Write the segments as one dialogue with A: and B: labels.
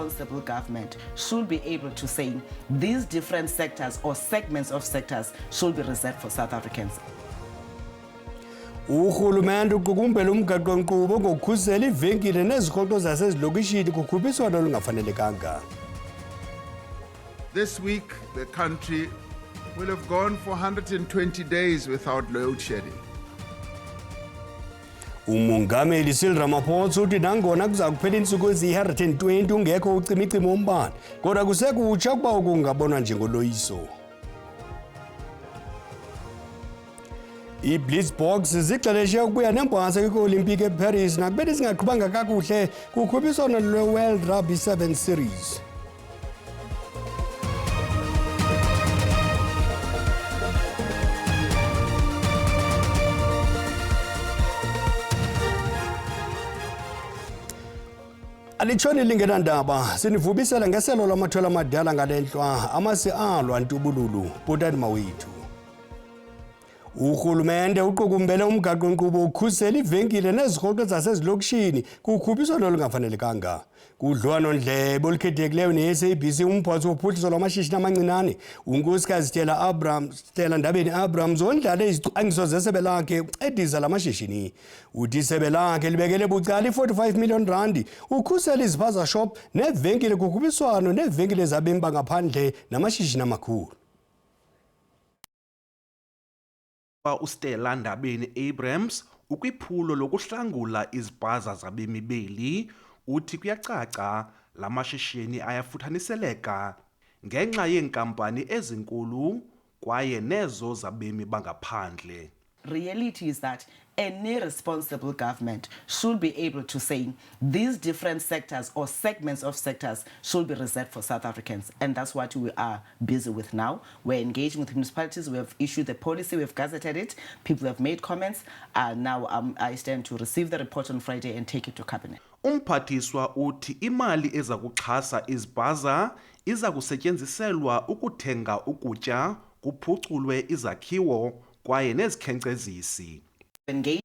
A: responsible government should be able to say these different sectors or segments of sectors should be reserved for South Africans.
B: Uhulumende uqukumbela umgaqo-nkqubo ngokukhusela iivenkile nezikhonkco zasezilokishini kukhuphiswano olungafanelekanga.
C: This week, the country will have gone for 120 days without load shedding.
B: Umongameli Cyril Ramaphosa uthi nangona kuza kuphela iintsuku eziyi-120 ungekho ucimicimi wombane kodwa kusekutsha ukuba oku kungabonwa njengoloyiso. I-Blitzboks zixeleshe ukubuya nembasa kwii-Olimpiki eParis nakubeni zingaqhubanga kakuhle kukhuphiswano lwe-World Rugby 7 Series. Alitshoni lingenandaba sinivubisela ngeselo lamathwala amadala ngalenhlwa amasi alwa ntubululu bhotani mawethu. Uhulumende uqukumbele umgaqo-nkqubo ukhusela iivenkile nezikhonkco zasezilokishini kukhuphiswano olungafanelekanga. Kudliwano-ndlebe olukhethekileyo ne-SABC umphatsi wophuhliso lwamashishini amancinane unkosikazi Stella Ndabeni-Abrahams ondlale izicwangciso zesebe lakhe uncedisa la mashishini. Uthi isebe lakhe libekele bucala i-45 million rand ukhusela izipaza shop neevenkile kukhuphiswano neevenkile zabemi bangaphandle namashishini amakhulu.
D: uStella Ndabeni-Abrahams ukwiphulo lokuhlangula izipaza zabemi beli uthi kuyacaca la mashishini ayafuthaniseleka ngenxa yeenkampani ezinkulu kwaye nezo zabemi bangaphandle.
A: Reality is that any responsible government should be able to say these different sectors or segments of sectors should be reserved for South Africans. And that's what we are busy with now. We're engaging with municipalities. We have issued the policy. We've gazetted it. People have made comments. Now I stand to receive the report on Friday and take it to cabinet.
D: Umphathiswa uthi imali eza kuxhasa izipaza iza kusetyenziselwa ukuthenga ukutya kuphuculwe izakhiwo kwaye nezikhenkcezisi.
A: Engage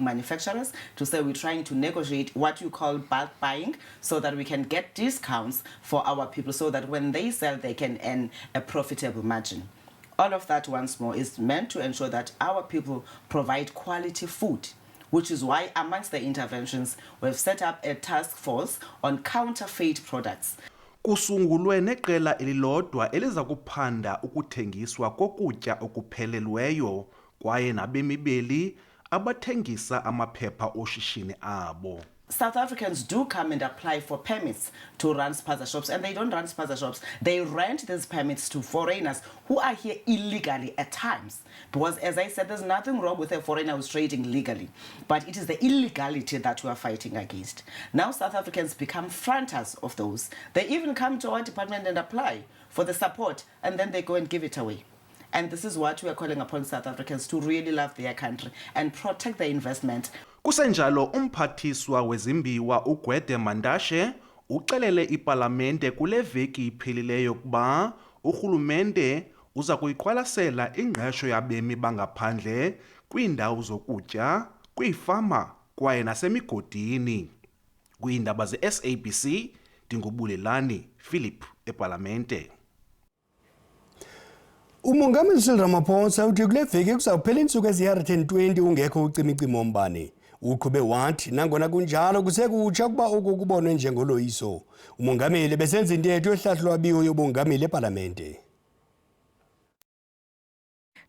A: manufacturers to say we're trying to negotiate what you call bulk buying so that we can get discounts for our people so that when they sell they can earn a profitable margin. All of that once more is meant to ensure that our people provide quality food, which is why amongst the interventions we've set up a task force on counterfeit products.
D: Kusungulwe neqela elilodwa eliza kuphanda ukuthengiswa kokutya okuphelelweyo kwaye nabemi beli abathengisa amaphepha oshishini abo.
A: South Africans do come and apply for permits to run spaza shops, and they don't run spaza shops. They rent these permits to foreigners who are here illegally at times. Because as I said, there's nothing wrong with a foreigner who's trading legally, but it is the illegality that we are fighting against. Now South Africans become fronters of those. They even come to our department and apply for the support, and then they go and give it away. And this is what we are calling upon South Africans to really love their country and protect their investment.
D: Kusenjalo umphathiswa wezimbiwa uGwede Mantashe ucelele ipalamente kule veki iphelileyo kuba urhulumente uza kuyiqwalasela ingqesho yabemi bangaphandle kwiindawo zokutya, kwiifama kwaye nasemigodini. Kwiindaba ze-SABC Ndingubulelani Philip epalamente.
B: Umongameli Cyril Ramaphosa uthi kule veki kuzawuphela iintsuku eziyi-120 ungekho ucimicimi wombane. Uqhube wathi nangona kunjalo kusekutsha ukuba oku kubonwe njengoloyiso. Umongameli besenza intetho yohlahlolwabiwo yobongameli epalamente.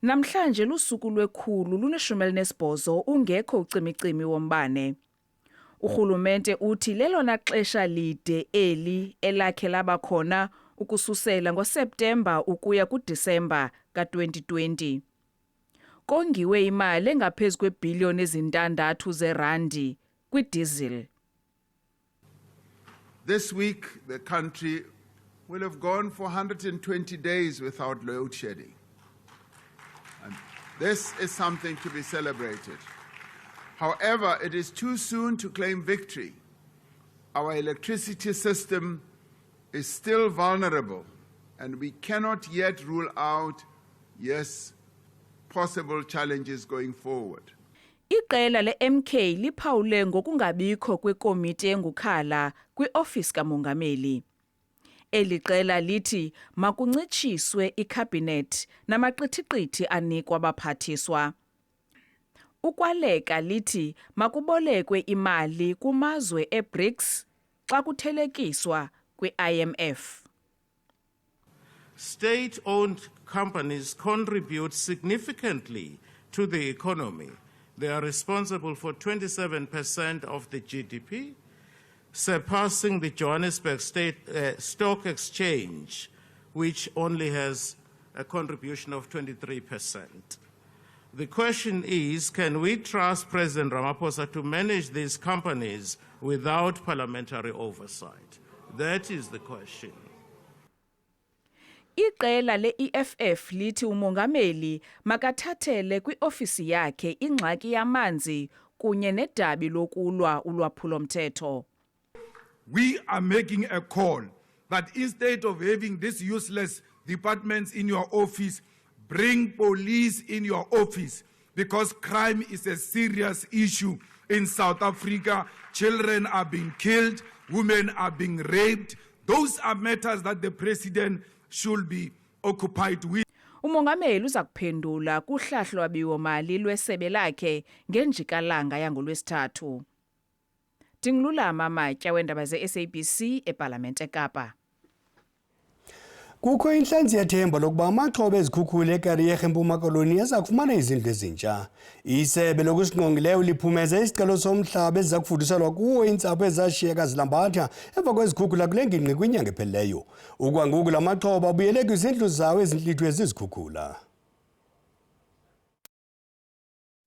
E: Namhlanje lusuku lwekhulu lune-18 ungekho ucimicimi wombane. Urhulumente uthi lelona xesha lide eli elakhe labakhona ukususela ngoSeptemba ukuya kuDisemba ka-2020. Kongiwe imali engaphezu kweebhiliyoni ezintandathu zerandi kwidiesel.
C: This week, the country will have gone for 120 days without load shedding. And this is something to be celebrated. However, it is too soon to claim victory. Our electricity system is still vulnerable, and we cannot yet rule out, possible challenges going forward.
E: Iqela le-MK liphawule ngokungabikho kwekomiti engukhala kwi-ofisi kamongameli. Eli qela lithi makuncitshiswe ikhabhinethi namaqithiqithi anikwa abaphathiswa. Ukwaleka lithi makubolekwe imali kumazwe e-BRICS xa kuthelekiswa kwi-IMF.
F: State-owned companies contribute significantly to the economy. They are responsible for 27% of the GDP, surpassing the Johannesburg Stock Exchange, which only has a contribution of 23%. The question is, can we trust President Ramaphosa to manage these companies without parliamentary oversight? That is the question.
E: Iqela le-EFF lithi umongameli makathathele kwi-ofisi yakhe ingxaki yamanzi kunye nedabi lokulwa ulwaphulo-mthetho.
G: We are making a call that instead of having these useless departments in your office, bring police in your office, because crime is a serious issue in South Africa. Children are being killed, women are being raped. Those are matters that the president should be occupied with.
E: Umongameli uza kuphendula kuhlahlwabiwo-mali lwesebe lakhe ngenjikalanga yangoLwesithathu. Dingilulama Matya weendaba ze-SABC eParlamente eKapa.
B: Kukho inhlanzi yethemba lokuba amaxhoba ezikhukhula eKariyerha eMpuma Koloni aza kufumana izindlu ezintsha. Isebe lokusingqongileyo liphumeze isicelo somhlaba eziza kufuduselwa kuwo iintsapho ezashiyeka zilambatha emva kwezikhukhula kule ngingqi kwinyanga ephelileyo. Ukwangoku la maxhoba abuyele kwizindlu zawo ezintlithwe zizikhukhula.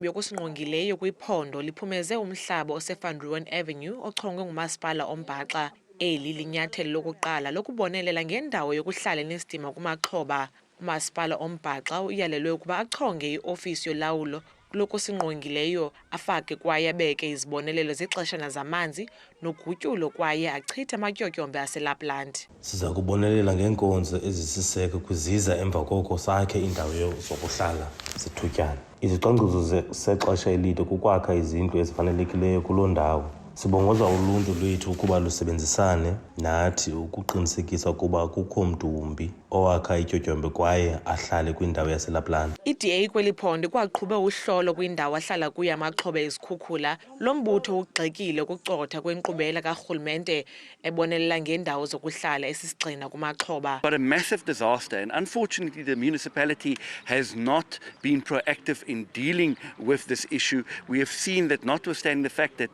H: Yokusingqongileyo kwiphondo liphumeze umhlaba oseVan Rooyen Avenue ochongwe ngumasipala oMbaxa. Eli linyathelo lokuqala lokubonelela ngendawo yokuhlala enesidima kumaxhoba. Umasipala oMbaxa uyalelwe ukuba achonge iofisi yolawulo lokusingqongileyo, afake kwaye abeke izibonelelo zexeshana zamanzi nogutyulo kwaye achithe amatyotyombe aseLapland.
I: Siza kubonelela ngeenkonzo ezisiseko kwiziza emva koko sakhe indawo zokuhlala zithutyana. Izicwangciso sexesha elide kukwakha izindlu ezifanelekileyo kuloo ndawo. Sibongoza uluntu lwethu ukuba lusebenzisane nathi ukuqinisekisa ukuba akukho mntu wumbi owakha ityotyombe kwaye ahlale kwindawo yaseLapland.
H: I-DA kweli phondo kwaqhube uhlolo kwindawo ahlala kuyo amaxhoba ezikhukhula. Lo mbutho ugxekile ukucotha kwenkqubela karhulumente ebonelela ngendawo zokuhlala esisigxina kumaxhoba.
J: But a massive disaster, and unfortunately the municipality has not been proactive in dealing with this issue. We have seen that notwithstanding the fact that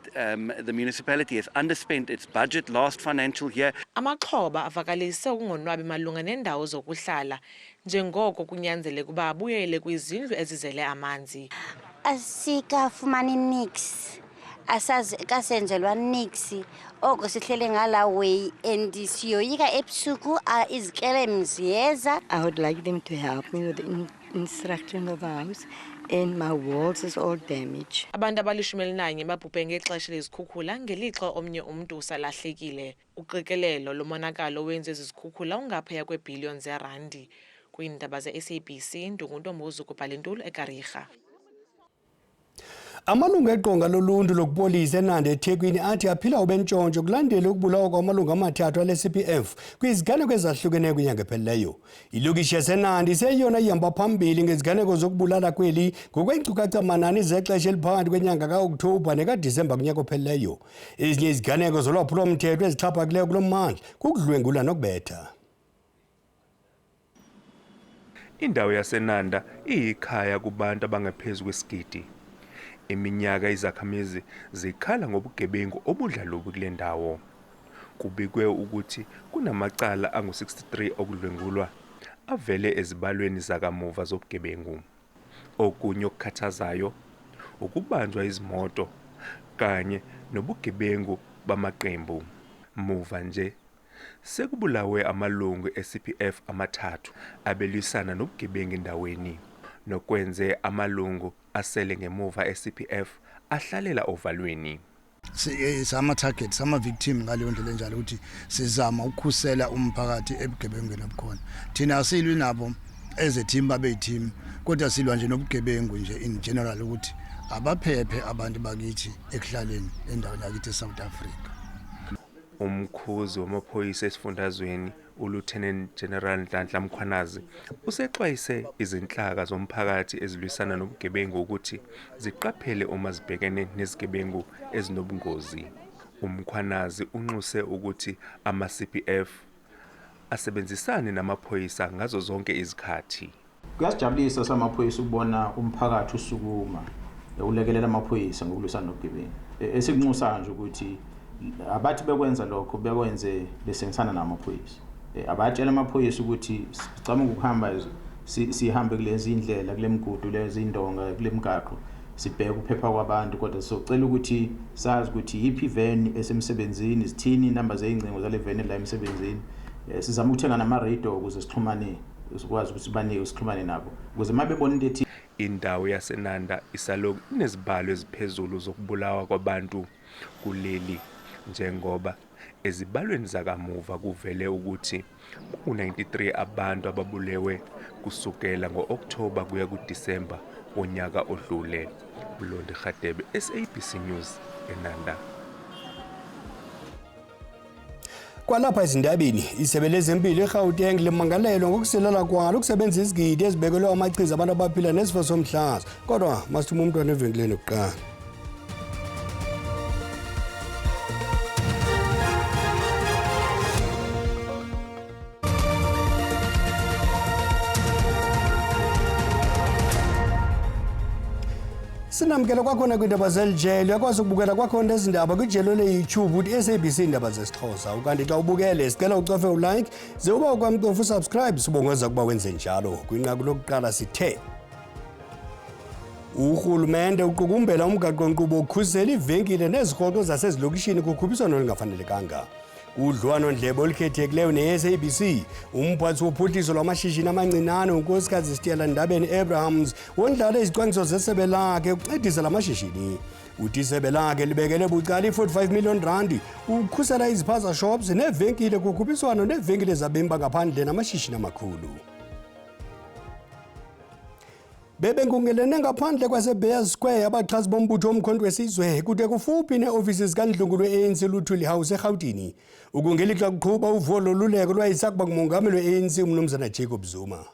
J: the municipality has underspent its budget last financial year.
H: Amaxhoba avakalise ukungonwabi malunga nendawo zokuhlala njengoko kunyanzeleka ukuba abuyele kwizindlu ezizele amanzi.
K: Asikafumani nix, kasenzelwa nix, oko sihlele ngala way and siyoyika ebusuku izikelem ziyeza.
L: I would like them to help me with the instruction of the house. And my walls is all damaged.
H: Abantu abali-11 babhubhe ngexesha lezikhukhula ngelixa omnye umntu usalahlekile. Uqikelelo lomonakalo wenze zizikhukhula ungaphaya kweebhiliyoni zeerandi. Kwiindaba ze-SABC, Ndunguntombuzo Kubhalintulu eKariyerha.
B: Amalungu eqonga loluntu lokupolisa eNandi eThekwini athi aphila ubentshontsho kulandela ukubulawa kwamalungu amathathu ale-CPF kwiziganeko ezahlukeneyo kwinyanga ephelileyo. Ilokishi yaseNandi iseyona ihamba phambili ngeziganeko zokubulala kweli ngokweenkcukacha-manani zexesha eliphakathi kwenyanga ka-Okthobha nekaDisemba kunyaka ophelileyo. Ezinye iziganeko zolwaphulo-mthetho ezixhaphakileyo kulo mmandla kukudlwengula nokubetha.
M: Indawo yaseNanda iyikhaya kubantu abangaphezu kwesigidi. Iminyaka izakhamizi zikhala ngobugebengu obudlalobi kule ndawo. Kubikwe ukuthi kunamacala angu-63 okudlwengulwa avele ezibalweni zakamuva zobugebengu. Okunye okukhathazayo ukubanjwa izimoto kanye nobugebengu bamaqembu. Muva nje sekubulawe amalungu e-CPF amathathu abelwisana nobugebengu endaweni, nokwenze amalungu asele ngemuva e-CPF ahlalela ovalweni.
N: Sama-target, sama-victim ngaleyo ndlela enjalo ukuthi sizama ukukhusela umphakathi ebugebengweni obukhona. Thina asilwi nabo as a team babe-team, kodwa silwa nje nobugebengu nje in general ukuthi abaphephe abantu bakithi ekuhlaleni endaweni yakithi eSouth Africa.
M: Umkhuzi wamaphoyisa esifundazweni uLieutenant General Nhlanhla Mkhwanazi usexwayise izinhlaka zomphakathi ezilwisana nobugebengu ukuthi ziqaphele uma zibhekene nezigebengu ezinobungozi. Umkhwanazi unxuse ukuthi ama-CPF asebenzisane namaphoyisa ngazo zonke izikhathi.
O: Kuyasijabulisa samaphoyisa ukubona umphakathi usukuma ulekelela amaphoyisa ngokulwisana nobugebengu. Esikunxusayo nje ukuthi abathi bekwenza lokho bekwenze besengisana namaphoyisa. Abatshela amaphoyisa ukuthi sicama ukuhamba sihambe kulezi indlela kulemigudu lezi indonga kulemigaqo sibheke ukuphepha kwabantu kodwa socela ukuthi sazi ukuthi yipi van esemsebenzini izithini inamba zezingcingo zale van la emsebenzini sizama ukuthenga nama radio ukuze sixhumane sikwazi ukuthi banike sixhumane nabo ukuze mabebona into ethi
M: indawo yaseNanda isaloku inezibalo eziphezulu zokubulawa kwabantu kuleli njengoba ezibalweni zakamuva kuvele ukuthi ku93 abantu ababulewe kusukela ngoOkthoba kuya kuDisemba onyaka odlule. Blondi Khatebe, SABC News, eNanda.
B: Kwalapha ezindabeni isebe lezempilo eGauteng limangalelwa ngokuselela kwalo ukusebenzisa izigidi ezibekelwe amachiza abantu abaphila nesifo somhlaza kodwa masithuma umntwana evenkileni kuqala. Sinamkela kwakhona kwindaba zelijelo uyakwazi ukubukela kwakhona izindaba kwijelo le-YouTube uthi SABC indaba zesiXhosa ukanti xa ubukele sicela ucofe ulike ze uba ukwamcofa usubscribe sibongeza ukuba wenze njalo kwinqaku lokuqala sithe urhulumente uqukumbela umgaqo-nkqubo okhusela ivenkile nezirhoxo zasezilokishini kukhuphiswano olungafanelekanga. Udliwano-ndlebe olukhethekileyo ne-SABC umphathi wophuhliso lwamashishini amancinane unkosikazi Stella Ndabeni-Abrahams wondlala izicwangciso zesebe lakhe ukuncedisa la mashishini. Uthi isebe lakhe libekele bucala i-45 million rand ukukhusela iziphaza shops nevenkile kukhuphiswano nevenkile zabemi bangaphandle namashishini amakhulu. Bebengungelene ngaphandle kwaseBeyers Square abaxhasi bombutho omkhonto wesizwe kude kufuphi neofisi zikaNdlungu lwe-ANC Luthuli House eGauteng ukungelixa kuqhuba uvulo loluleko lwayisakuba ngumongameli we-ANC umnumzana Jacob Zuma.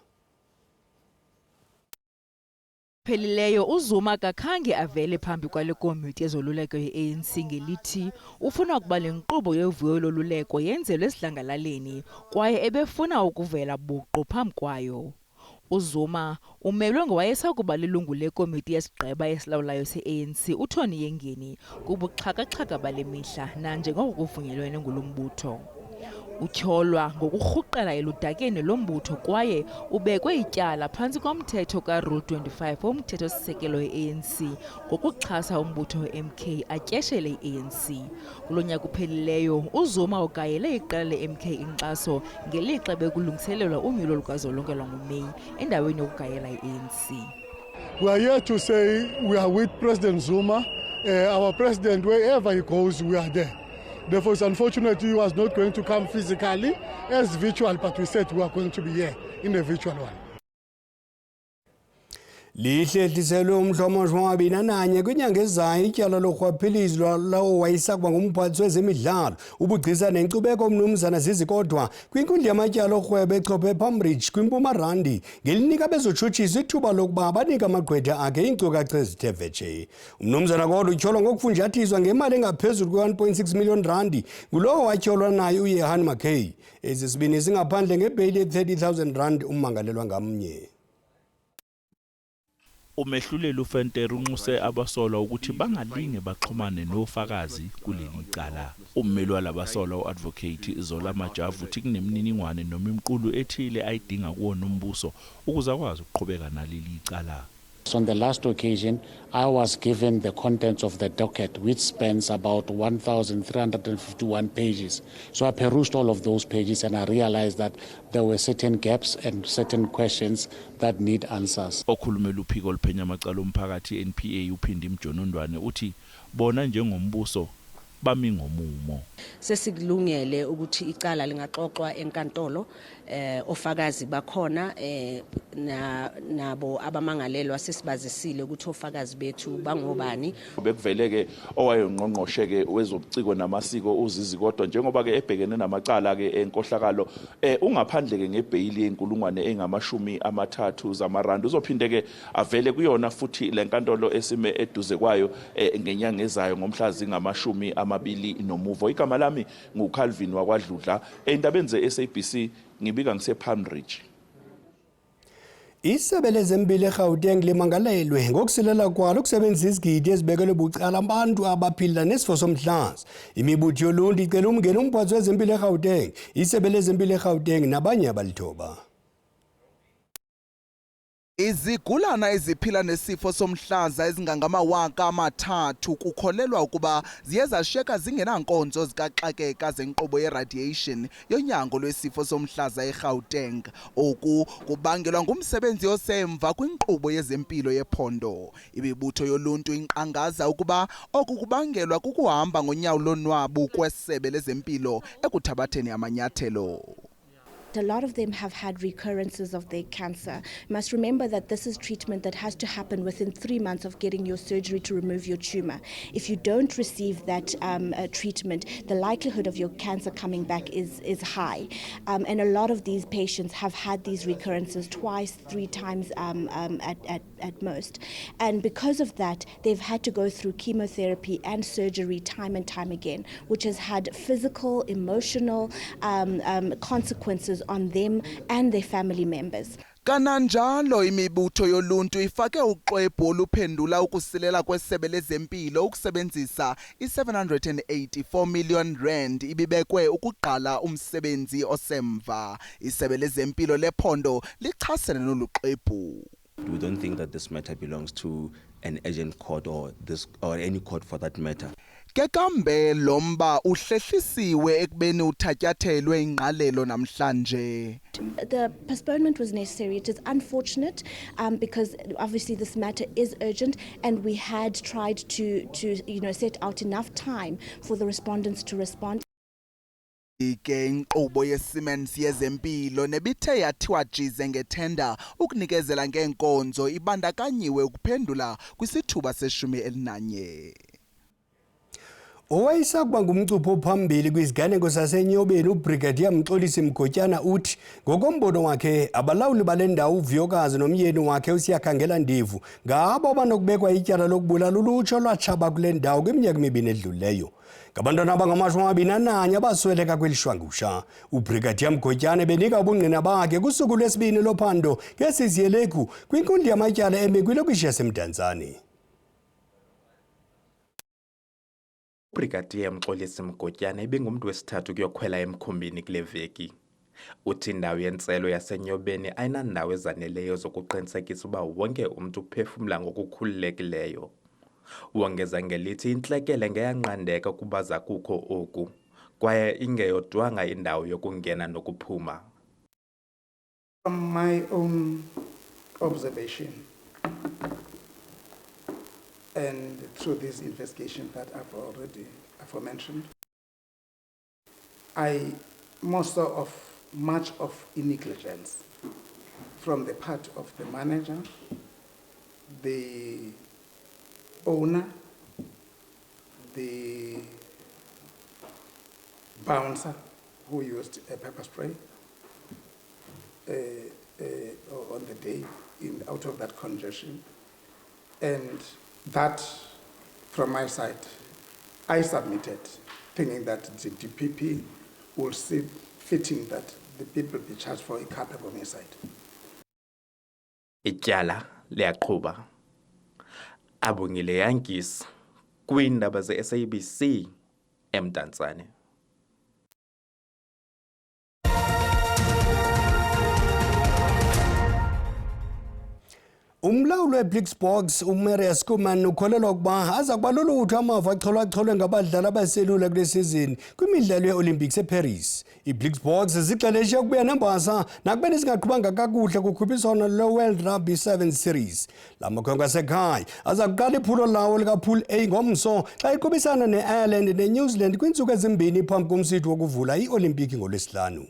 P: Phelileyo uZuma kakhange avele phambi kwale komiti yezoluleko ye-ANC ngelithi ufuna ukuba le nkqubo yovuyo loluleko yenzelwe esidlangalaleni kwaye ebefuna ukuvela buqu phambi kwayo. uZuma umelwe ngowayesakuba lilungu lekomiti yesigqeba esilawulayo se-ANC uTony Yengeni kubuxhaka-xhaka bale mihla nanjengoko kuvunyelwene ngulo mbutho. Utyholwa ngokurhuqela eludakeni lombutho kwaye ubekwe ityala phantsi komthetho ka-Rule 25 womthetho-sisekelo we-ANC ngokuxhasa umbutho we-MK atyeshele i-ANC. Kulo nyaka uphelileyo uZuma ugayele iqela le-MK inkxaso ngelixa bekulungiselelwa unyulo lukazwelonke lwanguMeyi endaweni yokugayela i-ANC.
Q: We are here to say we are with President Zuma. Our president, wherever he goes, we are there. Therefore, it's unfortunate he was not going to come physically as virtual, but we said we are going to be here in the virtual one.
B: Lihlehliselwe umhlomo wamabini nanye kwinyanga ezayo ityala lorhwaphilizo lawo wayesakuba ngumphathi wezemidlalo ubugcisa nenkcubeko umnumzana Zizikodwa kwinkundla yamatyala orhwebo echophe ePalmbridge kwiMpumalanga ngelinika abezotshutshisa ithuba lokuba abanike amagqwetha akhe iinkcukacha ezithe vetshe. Umnumzana kodwa utyholwa ngokufunjathiswa ngemali engaphezulu kwe-1.6 million rand ngulowo watyholwa naye uYehan McKay. Ezi sibini singaphandle ngebheyili ye-30,000 rand ummangalelwa ngamnye.
R: Umehluleli uFenter unxuse abasolwa ukuthi bangalinge baxhumane nofakazi kuleli cala. Ummeli walabasolwa uadvocate Zola Majavu uthi kunemniningwane noma imqulu ethile ayidinga kuwona umbuso ukuze akwazi ukuqhubeka naleli cala.
S: On the last occasion, I was given the contents of the docket, which spans about 1,351 pages. So I perused all of those pages and I realized that there were certain gaps and certain questions that need answers.
R: Okhulumela uphiko oluphenya amacala omphakathi NPA uPhindi Mjonondwane uthi bona njengombuso bami ngomumo.
T: Sesikulungele ukuthi icala lingaxoxwa enkantolo ofakazi bakhona nabo abamangalelwa sesibazisile ukuthi ofakazi bethu bangobani.
U: Bekuveleke owayengqongqoshe ke wezobuciko namasiko uZizi kodwa njengoba ke ebhekene namacala ke enkohlakalo ungaphandle ke ngebhayili yenkulungwane engamashumi-30 zamarandi uzophinde ke avele kuyona futhi lenkantolo esime eduze kwayo ngenyanga ezayo ngomhla zingamashumi-20 nomuvo. Igama lami nguCalvin wakwaDludla endabeni ze-SABC ngibika ngise-Palm Ridge.
B: Isebe lezempilo eGauteng limangalelwe ngokusilela kwalo ukusebenzisa izigidi ezibekelwe bucala abantu abaphila nesifo somhlaza. Imibutho yoluntu icela umngeni umphathi wezempilo eGauteng, isebe lezempilo eGauteng nabanye abalithoba.
V: Izigulana eziphila nesifo somhlaza ezingangama-3,000 kukholelwa ukuba ziye zashiyeka zingenankonzo zikaxakeka zenkqubo yeradiation yonyango lwesifo somhlaza eGauteng. Oku kubangelwa ngumsebenzi osemva kwinkqubo yezempilo yephondo. Imibutho yoluntu inqangaza ukuba oku kubangelwa kukuhamba ngonyawo lonwabu kwesebe lezempilo ekuthabatheni amanyathelo.
W: A lot of them have had recurrences of their cancer. You must remember that this is treatment that has to happen within 3 months of getting your surgery to remove your tumor. If you don't receive that treatment, the likelihood of your cancer coming back is high. And a lot of these patients have had these recurrences twice, 3 times at most. And because of that, they've had to go through chemotherapy and surgery time and time again, which has had physical, emotional consequences on them and their family members.
V: Kananjalo imibutho yoluntu ifake uxwebhu oluphendula ukusilela kwesebe lezempilo ukusebenzisa i-784 million rand ibibekwe ukuqala umsebenzi osemva. Isebe lezempilo lephondo lichasene nolu xwebhu.
X: We don't think that this matter belongs to an urgent court or any court for that matter.
V: Kekambe lomba uhlehlisiwe ekubeni uthatyathelwe ingqalelo namhlanje.
W: The postponement was necessary. It is unfortunate because obviously this matter is urgent and we had tried to set out enough time for the respondents to respond.
V: Ike inkqubo yeSiemens yezempilo nebithe yathiwa jize ngethenda ukunikezela ngeenkonzo ibandakanyiwe ukuphendula kwisithuba se-11.
B: Owayesakuba ngumcupho ophambili kwiziganeko saseNyobeni uBrigadier Mxolisi Mgotyana uthi ngokombono wakhe abalawuli balendawo uVuyokazi nomyeni wakhe uSiyakhangela Ndivu ngabo banokubekwa ityala lokubulala ulutsha lwatshaba kule ndawo kwiminyaka 2 edlulileyo. Ngabantwana abangama-21 abasweleka kwelishwangusha. uBrigadier Mgotyana benika ubungqina bakhe kusuku lwesibini lophando ngesiziyeleku kwinkundla yamatyala eme kwilokishi yaseMdantsane.
Y: uBrigadier Mxolisi Mgotyana ibingumntu wesithathu kuyokhwela emkhumbini kule veki. Uthi indawo yentselo yaseNyobeni ayinandawo ezaneleyo zokuqinisekisa uba wonke umntu uphefumla ngokukhululekileyo. Wongeza ngelithi intlekele ngeyanqandeka kuba zakukho oku, kwaye ingeyodwanga indawo yokungena nokuphuma.
Z: From my own observation, and through this investigation that I've already aforementioned, much of negligence from the part of the manager, the owner, the bouncer who used a pepper spray on the day out of that congestion. And that, from my side, I submitted, thinking that the DPP will see fitting that the people be charged for a culpable homicide.
Y: Ityala liyaqhuba. Abongile Yankis kwiindaba ze-SABC eMdantsane.
B: Umlawuli weBlixbox uMarius Kuman ukholelwa ukuba aza kuba lolutho amava acholwa ngabadlali abaselula kule season kwimidlalo ye-Olympics eParis. iBlixbox zixeleshe ukubuya nembasa nakubeni zingaqhubanga kakuhle kukhuphiswano lwe-World Rugby 7 Series. La makhwenkwe asekhaya aza kuqala iphulo lawo likaPool A ngomso xa iqhubisana ne-Ireland neNew Zealand kwiintsuku ezimbini phambi komsitho wokuvula i-Olimpiki ngoLwesihlanu.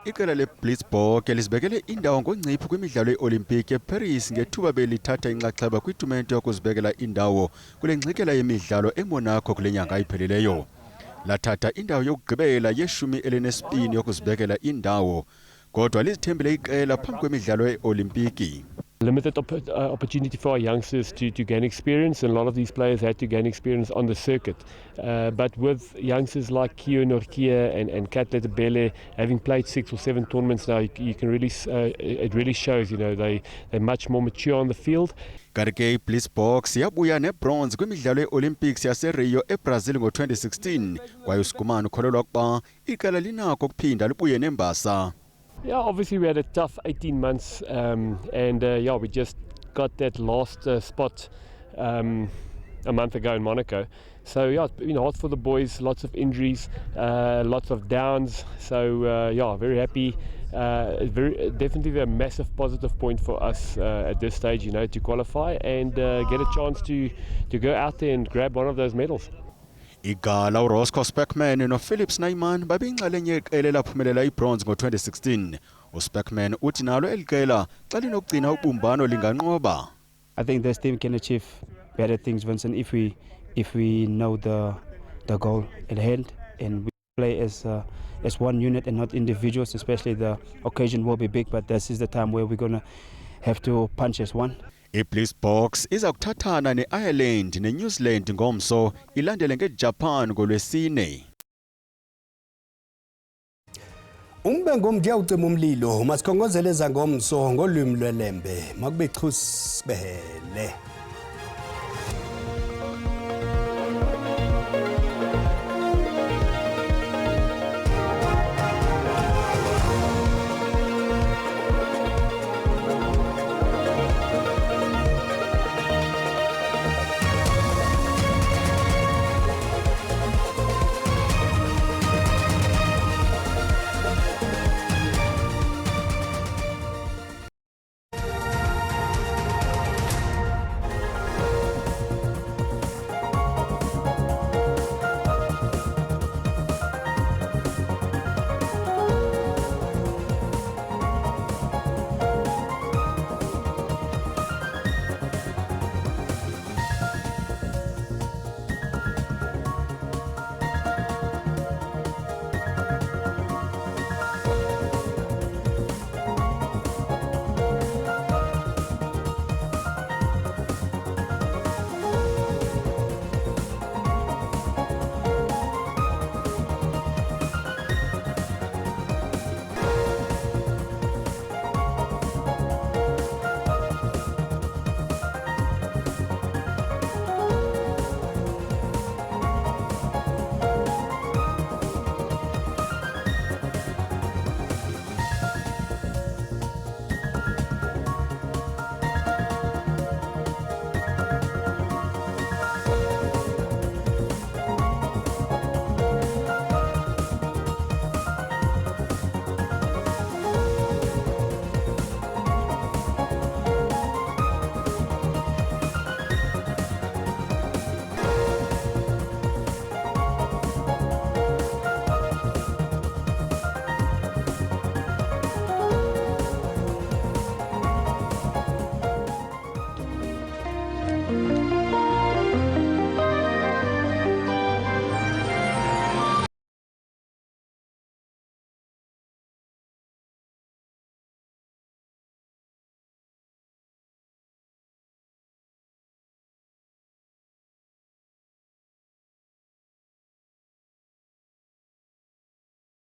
A: Iqela leBlixbox lizibekele indawo ngoncipho kwimidlalo ye-Olimpiki eParis ngethuba belithatha inxaxheba kwitumente yokuzibekela indawo kule ngxikela yemidlalo eMonaco kule nyanga ipheleleyo. Lathatha indawo yokugqibela ye-12 yokuzibekela indawo, kodwa lizithembele iqela phambi kwemidlalo ye-Olimpiki.
C: Limited opportunity for our youngsters to gain experience, and a lot of these players had to gain experience on the circuit. But with youngsters like Kio Norkia and Kat Letebele having played 6 or 7 tournaments now, you can really, it really shows, they're much more mature on the field.
A: Karike Blixbox yabuya nebronze kwimidlalo ye-Olympics yaseRio eBrazil ngo-2016, kwaye uSkumane ukholelwa ukuba iqela linakho ukuphinda libuye nembasa.
C: Yeah, obviously we had a tough 18 months and we just got that last spot a month ago in Monaco. So yeah, it's been hard for the boys, lots of injuries, lots of downs. So very happy. Definitely a massive positive point for us at this stage, to qualify and get a chance to go out there and grab one of those medals.
A: Igala uRoscoe Speckman noPhilip Snyman babeyinxalenye yeqela elaphumelela ibronze ngo-2016. uSpeckman uthi nalo eliqela xa linokugcina ubumbano linganqoba.
D: I think this team can achieve better things, Vincent, if we know the goal at hand and we play as one unit and not individuals. Especially the occasion will be big, but this is the time where we're gonna have to punch as one.
A: iBlixbox iza kuthathana ne-Ireland neNew Zealand ngomso, ilandele ngeJapan ngoLwesine.
B: Umbengo mndiya ucima umlilo masikhongozele ngomso ngolwimi lwelembe makube chus behele.